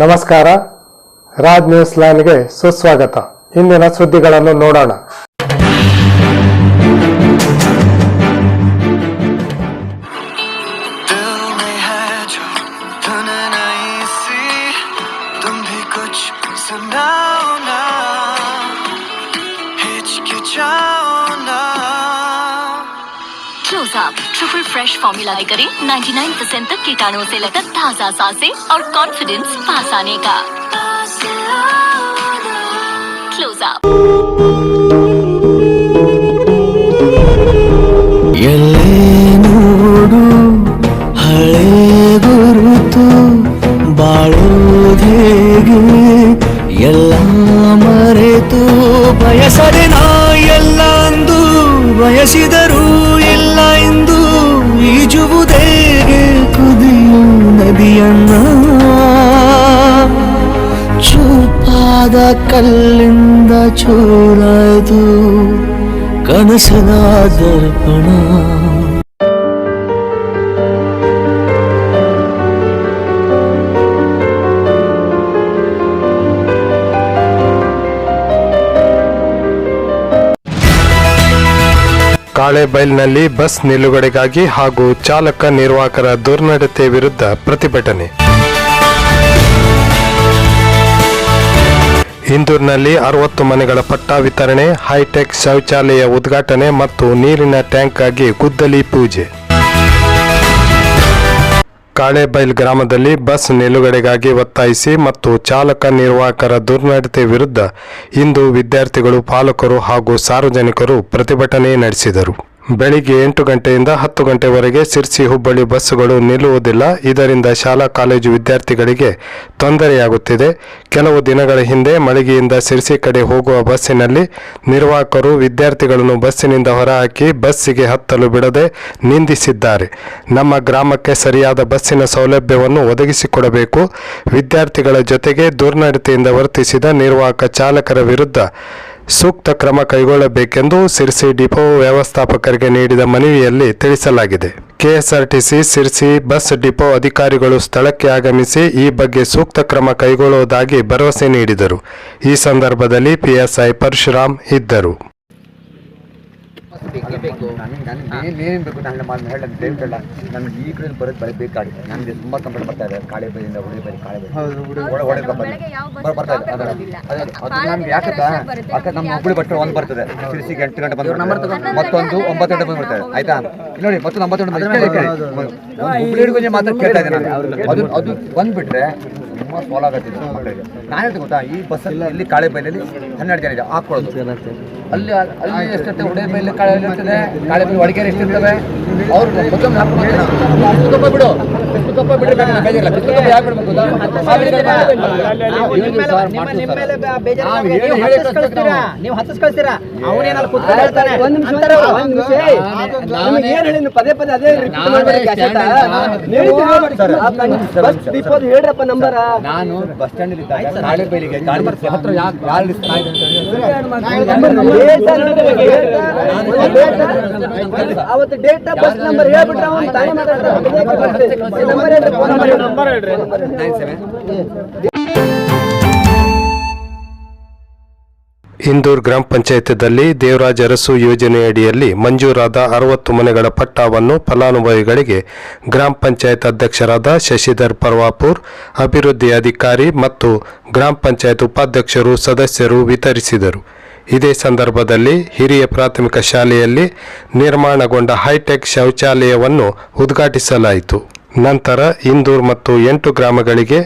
ನಮಸ್ಕಾರ, ರಾಜ್ ನ್ಯೂಸ್ ಲೈನ್ಗೆ ಸುಸ್ವಾಗತ. ಇಂದಿನ ಸುದ್ದಿಗಳನ್ನು ನೋಡೋಣ. क्लोजअप ट्रिपल फ्रेश फॉर्मूला करें 99% तक कीटाणुओं से लेकर ताजा सांसें और कॉन्फिडेंस पास आने का. क्लोजअप. ಎಲ್ಲೇ ನೋಡು ಹಳೆ ಗುರುತು ಬಾಳೋದೇಗೆ ಎಲ್ಲ ಮರೆತು ಬಯಸದೆ ನಾ ಎಲ್ಲ ಅಂದು ಬಯಸಿದರೂ ಎಲ್ಲ ಎಂದು ಈಜುವುದೇಗೆ ಕುದಿಯು ನದಿಯನ್ನ ಚೂಪಾದ ಕಲ್ಲಿಂದ ಚೂರಾದು ಕನಸಿನ ದರ್ಪಣ. ಕಾಳೆಬೈಲ್ನಲ್ಲಿ ಬಸ್ ನಿಲುಗಡೆಗಾಗಿ ಹಾಗೂ ಚಾಲಕ ನಿರ್ವಾಹಕರ ದುರ್ನಡತೆ ವಿರುದ್ಧ ಪ್ರತಿಭಟನೆ. ಇಂದೂರಿನಲ್ಲಿ 60 ಮನೆಗಳ ಪಟ್ಟಾ ವಿತರಣೆ, ಹೈಟೆಕ್ ಶೌಚಾಲಯ ಉದ್ಘಾಟನೆ ಮತ್ತು ನೀರಿನ ಟ್ಯಾಂಕ್ಗಾಗಿ ಗುದ್ದಲಿ ಪೂಜೆ. ಕಾಳೆಬೈಲ್ ಗ್ರಾಮದಲ್ಲಿ ಬಸ್ ನಿಲುಗಡೆಗಾಗಿ ಒತ್ತಾಯಿಸಿ ಮತ್ತು ಚಾಲಕ ನಿರ್ವಾಹಕರ ದುರ್ನಡತೆ ವಿರುದ್ಧ ಇಂದು ವಿದ್ಯಾರ್ಥಿಗಳು, ಪಾಲಕರು ಹಾಗೂ ಸಾರ್ವಜನಿಕರು ಪ್ರತಿಭಟನೆ ನಡೆಸಿದರು. ಬೆಳಿಗ್ಗೆ 8 ಗಂಟೆಯಿಂದ 10 ಗಂಟೆವರೆಗೆ ಸಿರ್ಸಿ ಹುಬ್ಬಳ್ಳಿ ಬಸ್ಸುಗಳು ನಿಲ್ಲುವುದಿಲ್ಲ. ಇದರಿಂದ ಶಾಲಾ ಕಾಲೇಜು ವಿದ್ಯಾರ್ಥಿಗಳಿಗೆ ತೊಂದರೆಯಾಗುತ್ತಿದೆ. ಕೆಲವು ದಿನಗಳ ಹಿಂದೆ ಮಳಿಗೆಯಿಂದ ಸಿರ್ಸಿ ಕಡೆ ಹೋಗುವ ಬಸ್ಸಿನಲ್ಲಿ ನಿರ್ವಾಹಕರು ವಿದ್ಯಾರ್ಥಿಗಳನ್ನು ಬಸ್ಸಿನಿಂದ ಹೊರಹಾಕಿ ಬಸ್ಸಿಗೆ ಹತ್ತಲು ಬಿಡದೆ ನಿಂದಿಸಿದ್ದಾರೆ. ನಮ್ಮ ಗ್ರಾಮಕ್ಕೆ ಸರಿಯಾದ ಬಸ್ಸಿನ ಸೌಲಭ್ಯವನ್ನು ಒದಗಿಸಿಕೊಡಬೇಕು. ವಿದ್ಯಾರ್ಥಿಗಳ ಜೊತೆಗೆ ದುರ್ನಡತೆಯಿಂದ ವರ್ತಿಸಿದ ನಿರ್ವಾಹಕ ಚಾಲಕರ ವಿರುದ್ಧ ಸೂಕ್ತ ಕ್ರಮ ಕೈಗೊಳ್ಳಬೇಕೆಂದು ಸಿರ್ಸಿ ಡಿಪೋ ವ್ಯವಸ್ಥಾಪಕರಿಗೆ ನೀಡಿದ ಮನವಿಯಲ್ಲಿ ತಿಳಿಸಲಾಗಿದೆ. ಕೆಎಸ್ಆರ್ಟಿಸಿ ಸಿರ್ಸಿ ಬಸ್ ಡಿಪೋ ಅಧಿಕಾರಿಗಳು ಸ್ಥಳಕ್ಕೆ ಆಗಮಿಸಿ ಈ ಬಗ್ಗೆ ಸೂಕ್ತ ಕ್ರಮ ಕೈಗೊಳ್ಳುವುದಾಗಿ ಭರವಸೆ ನೀಡಿದರು. ಈ ಸಂದರ್ಭದಲ್ಲಿ ಪಿಎಸ್ಐ ಪರಶುರಾಮ್ ಇದ್ದರು. ಬೇಕು ಏನೇನು ಬೇಕು ನಾನು ಹೇಳ ದಯವಿಟ್ಟಲ್ಲ ನನಗೆ ಈ ಕಡೆ ಬರೋದು ಬರೀ ಬೇಕಾಗಿದೆ. ನನಗೆ ತುಂಬ ಕಂಪ್ಲೇಂಟ್ ಬರ್ತಾ ಇದೆ. ಕಾಳೆಬೈಲಿಂದ ಉಳಿಬೈಲಿ ಬರ್ತಾ ಇದೆ. ಅದು ನಮ್ಗೆ ಯಾಕಂತ ನಮ್ಮ ಹುಬ್ಬಳ್ಳಿ ಬಟ್ಟೆ ಒಂದು ಬರ್ತದೆ, ಸಿರಿಸಿಗೆ 8 ಗಂಟೆ ಬಂದು ಮತ್ತೊಂದು 9 ಗಂಟೆ ಬಂದು ಬರ್ತದೆ. ಆಯ್ತಾ ನೋಡಿ, ಮತ್ತು 9 ಗಂಟೆ ಹುಬ್ಬಳ್ಳಿ ಮಾತ್ರ ಕೇಳ್ತಾ ಇದ್ದೆ ನಾನು. ಅದು ಬಂದುಬಿಟ್ರೆ ತುಂಬ ಸೋಲ್ ಆಗತ್ತಿದೆ ಮಕ್ಕಳಿಗೆ. ನಾನು ಹೇಳ್ತೀನಿ ಗೊತ್ತಾ, ಈ ಬಸ್ಸಲ್ಲಿ ಇಲ್ಲಿ ಕಾಳೆಬೈಲಲ್ಲಿ 12 ಜನ ಇದೆ ಹಾಕ್ಕೊಳ್ಳೋದು. ಅಲ್ಲಿ ಎಷ್ಟಿರ್ತದೆ, ಉಡೇಬೈಲಿ ಕಾಳೆಬೈಲಿ ಇರ್ತದೆ, ಕಾಳೆಬೈಲಿ ಒಳಗೇರಿ ಎಷ್ಟಿರ್ತವೆ. ಅವ್ರು ಬಿಡು ನೀವು ಹತ್ತಿಸ್ ಕಳ್ತೀರಾ, ಅವನೇನಾದ್ರು ಪದೇ ಪದೇ ಅದೇ ಹೇಳ್ರಪ್ಪ ನಂಬರ್. ನಾನು ಬಸ್ ಸ್ಟ್ಯಾಂಡ್ ಇದ್ದಾಗ ಕಾಳೆಬೈಲಿಗೆ ಹತ್ರ ಅವತ್ತು ಡೇಟ್ ಬಸ್ ನಂಬರ್ ಹೇಳ್ಬಿಟ್ರೆ ಅವನು ತಾನೇ ನಂಬರ್ ಹೇಳ್ರಿ. ಇಂದೂರು ಗ್ರಾಮ ಪಂಚಾಯತ್ದಲ್ಲಿ ದೇವರಾಜ ಅರಸು ಯೋಜನೆಯಡಿಯಲ್ಲಿ ಮಂಜೂರಾದ 60 ಮನೆಗಳ ಪಟ್ಟಾವನ್ನು ಫಲಾನುಭವಿಗಳಿಗೆ ಗ್ರಾಮ ಪಂಚಾಯತ್ ಅಧ್ಯಕ್ಷರಾದ ಶಶಿಧರ್ ಪರ್ವಾಪುರ್, ಅಭಿವೃದ್ಧಿ ಅಧಿಕಾರಿ ಮತ್ತು ಗ್ರಾಮ ಪಂಚಾಯತ್ ಉಪಾಧ್ಯಕ್ಷರು, ಸದಸ್ಯರು ವಿತರಿಸಿದರು. ಇದೇ ಸಂದರ್ಭದಲ್ಲಿ ಹಿರಿಯ ಪ್ರಾಥಮಿಕ ಶಾಲೆಯಲ್ಲಿ ನಿರ್ಮಾಣಗೊಂಡ ಹೈಟೆಕ್ ಶೌಚಾಲಯವನ್ನು ಉದ್ಘಾಟಿಸಲಾಯಿತು. ನಂತರ ಇಂದೂರು ಮತ್ತು 8 ಗ್ರಾಮಗಳಿಗೆ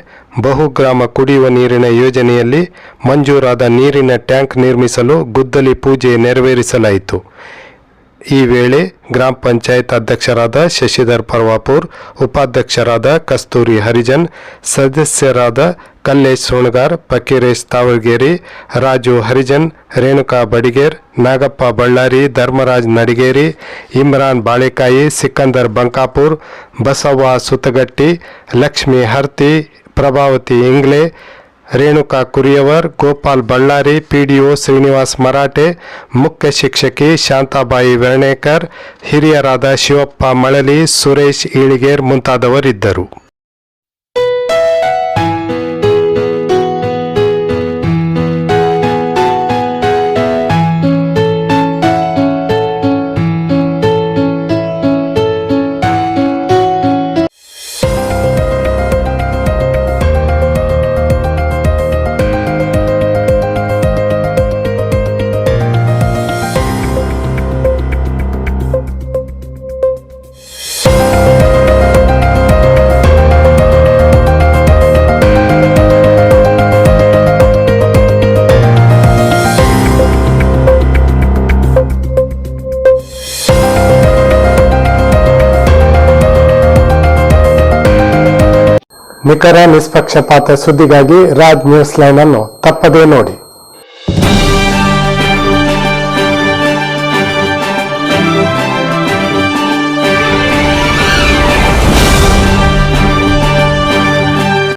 ಬಹುಗ್ರಾಮ ಕುಡಿಯುವ ನೀರಿನ ಯೋಜನೆಯಲ್ಲಿ ಮಂಜೂರಾದ ನೀರಿನ ಟ್ಯಾಂಕ್ ನಿರ್ಮಿಸಲು ಗುದ್ದಲಿ ಪೂಜೆ ನೆರವೇರಿಸಲಾಯಿತು. ಈ ವೇಳೆ ಗ್ರಾಮ ಪಂಚಾಯತ್ ಅಧ್ಯಕ್ಷರಾದ ಶಶಿಧರ್ ಪರ್ವಾಪುರ್, ಉಪಾಧ್ಯಕ್ಷರಾದ ಕಸ್ತೂರಿ ಹರಿಜನ್, ಸದಸ್ಯರಾದ ಕಲ್ಲೇಶ್ ಸೋಣಗಾರ್, ಫಕೀರೇಶ್ ತಾವಳಗೇರಿ, ರಾಜು ಹರಿಜನ್, ರೇಣುಕಾ ಬಡಿಗೇರ್, ನಾಗಪ್ಪ ಬಳ್ಳಾರಿ, ಧರ್ಮರಾಜ್ ನಡಿಗೇರಿ, ಇಮ್ರಾನ್ ಬಾಳೆಕಾಯಿ, ಸಿಕಂದರ್ ಬಂಕಾಪುರ್, ಬಸವ್ವ ಸುತ್ತಗಟ್ಟಿ, ಲಕ್ಷ್ಮಿ ಹರ್ತಿ, ಪ್ರಭಾವತಿ ಇಂಗ್ಲೆ, ರೇಣುಕಾ ಕುರಿಯವರ್, ಗೋಪಾಲ್ ಬಳ್ಳಾರಿ, ಪಿಡಿಒ ಶ್ರೀನಿವಾಸ್ ಮರಾಠೆ, ಮುಖ್ಯ ಶಿಕ್ಷಕಿ ಶಾಂತಾಬಾಯಿ ವೆರ್ಣೇಕರ್, ಹಿರಿಯರಾದ ಶಿವಪ್ಪ ಮಳಲಿ, ಸುರೇಶ್ ಈಳಿಗೇರ್ ಮುಂತಾದವರಿದ್ದರು. ನಿಖರ ನಿಷ್ಪಕ್ಷಪಾತ ಸುದ್ದಿಗಾಗಿ ರಾಜ್ ನ್ಯೂಸ್ ಲೈನ್ ಅನ್ನು ತಪ್ಪದೇ ನೋಡಿ.